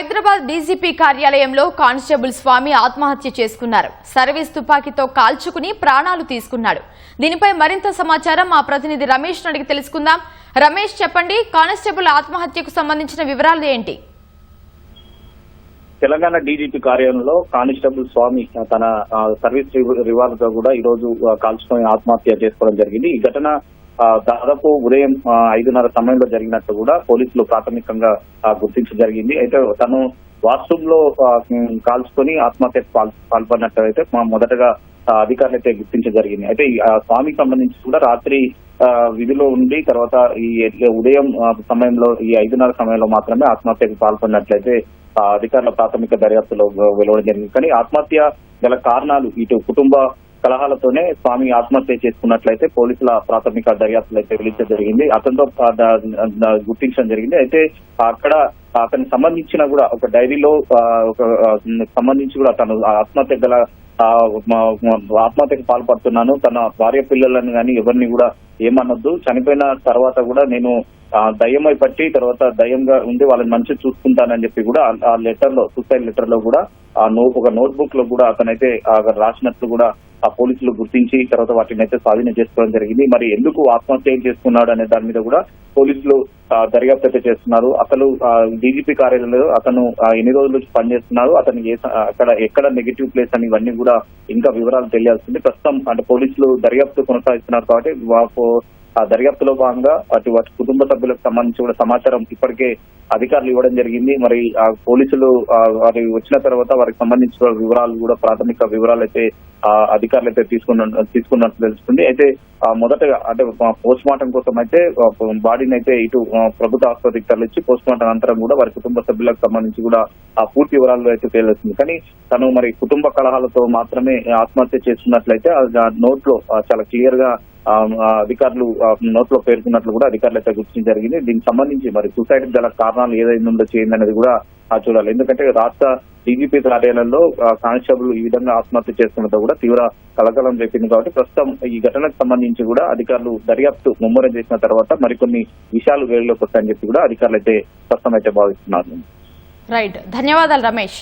Hyderabad DGP కార్యాలయంలో constable స్వామి ఆత్మహత్య చేసుకున్నారు. సర్వీస్ తుపాకీతో కాల్చుకుని ప్రాణాలు తీసుకున్నాడు. దీనిపై మరింత సమాచారం మా ప్రతినిధి రమేష్ అడిగి తెలుసుకుందాం. రమేష్, చెప్పండి, కానిస్టేబుల్ ఆత్మహత్యకు సంబంధించిన వివరాలు ఏంటి? తెలంగాణ డీజీపీ కార్యాలయంలో కానిస్టేబుల్ స్వామి తన సర్వీస్ రివాల్వర్ తో కూడా ఈ రోజు కాల్చుకొని ఆత్మహత్య చేసుకోవడం జరిగింది. ఈ ఘటన దాదాపు ఉదయం 5:30 సమయంలో జరిగినట్టు కూడా పోలీసులు ప్రాథమికంగా గుర్తించడం జరిగింది. అయితే తను వాష్రూమ్ లో కాల్చుకొని ఆత్మహత్యకు పాల్పడినట్టు అయితే మొదటగా అధికారులు అయితే గుర్తించడం జరిగింది. అయితే ఈ స్వామికి సంబంధించి కూడా రాత్రి విధిలో ఉండి తర్వాత ఈ ఉదయం సమయంలో ఈ 5:30 సమయంలో మాత్రమే ఆత్మహత్యకు పాల్పడినట్లయితే అధికారుల ప్రాథమిక దర్యాప్తులో వెలువడం జరిగింది. కానీ ఆత్మహత్య గల కారణాలు ఇటు కుటుంబ కలహాలతోనే స్వామి ఆత్మహత్య చేసుకున్నట్లయితే పోలీసుల ప్రాథమిక దర్యాప్తులు అయితే వెలించడం జరిగింది. అతనితో గుర్తించడం జరిగింది. అయితే అక్కడ అతనికి సంబంధించిన కూడా ఒక డైరీలో సంబంధించి కూడా తను ఆత్మహత్యకు పాల్పడుతున్నాను, తన భార్య పిల్లలను కానీ ఎవరిని కూడా ఏమనొద్దు, చనిపోయిన తర్వాత కూడా నేను దయ్యమై పట్టి తర్వాత దయ్యంగా ఉండి వాళ్ళని మంచిగా చూసుకుంటానని చెప్పి కూడా ఆ లెటర్ లో, సూసైడ్ లెటర్ లో కూడా ఒక నోట్ బుక్ లో కూడా అతనైతే రాసినట్లు కూడా ఆ పోలీసులు గుర్తించి తర్వాత వాటిని అయితే స్వాధీనం చేసుకోవడం జరిగింది. మరి ఎందుకు ఆత్మహత్య చేసుకున్నాడు అనే దాని మీద కూడా పోలీసులు దర్యాప్తు అయితే చేస్తున్నారు. అసలు డీజీపీ కార్యాలయంలో అతను ఎన్ని రోజుల నుంచి పనిచేస్తున్నారు, అతనికి అక్కడ ఎక్కడ నెగిటివ్ ప్లేస్ అని ఇవన్నీ కూడా ఇంకా వివరాలు తెలియాల్సింది. ప్రస్తుతం అంటే పోలీసులు దర్యాప్తు కొనసాగిస్తున్నారు కాబట్టి ఆ దర్యాప్తులో భాగంగా వాటి కుటుంబ సభ్యులకు సంబంధించి కూడా సమాచారం ఇప్పటికే అధికారులు ఇవ్వడం జరిగింది. మరి ఆ పోలీసులు వారి వచ్చిన తర్వాత వారికి సంబంధించిన వివరాలు కూడా ప్రాథమిక వివరాలు అయితే అధికారులు అయితే తీసుకున్నట్లు తెలుస్తుంది. అయితే మొదటగా అంటే పోస్ట్ మార్టం కోసం అయితే బాడీని అయితే ఇటు ప్రభుత్వ ఆసుపత్రికి తరలించి పోస్ట్ మార్టం అనంతరం కూడా వారి కుటుంబ సభ్యులకు సంబంధించి కూడా ఆ పూర్తి వివరాలు అయితే తేలుస్తుంది. కానీ తను మరి కుటుంబ కలహాలతో మాత్రమే ఆత్మహత్య చేసుకున్నట్లయితే నోట్ లో చాలా క్లియర్ గా అధికారులు నోట్ లో పేర్కొన్నట్లు కూడా అధికారులు అయితే గుర్తించడం జరిగింది. దీనికి సంబంధించి మరి సూసైడ్ గల కారణాలు ఏదైనా ఉందో చేయండి అనేది కూడా చూడాలి. ఎందుకంటే రాష్ట్ర డీజీపీ కార్యాలయంలో కానిస్టేబుల్ ఈ విధంగా ఆత్మహత్య చేసుకున్నతో కూడా తీవ్ర కలకలం రేపింది. కాబట్టి ప్రస్తుతం ఈ ఘటనకు సంబంధించి కూడా అధికారులు దర్యాప్తు ముమ్మరం చేసిన తర్వాత మరికొన్ని విషయాలు వేరులోకి వస్తాయని చెప్పి కూడా అధికారులు అయితే ప్రస్తుతం అయితే భావిస్తున్నారు. రైట్, ధన్యవాదాలు రమేష్.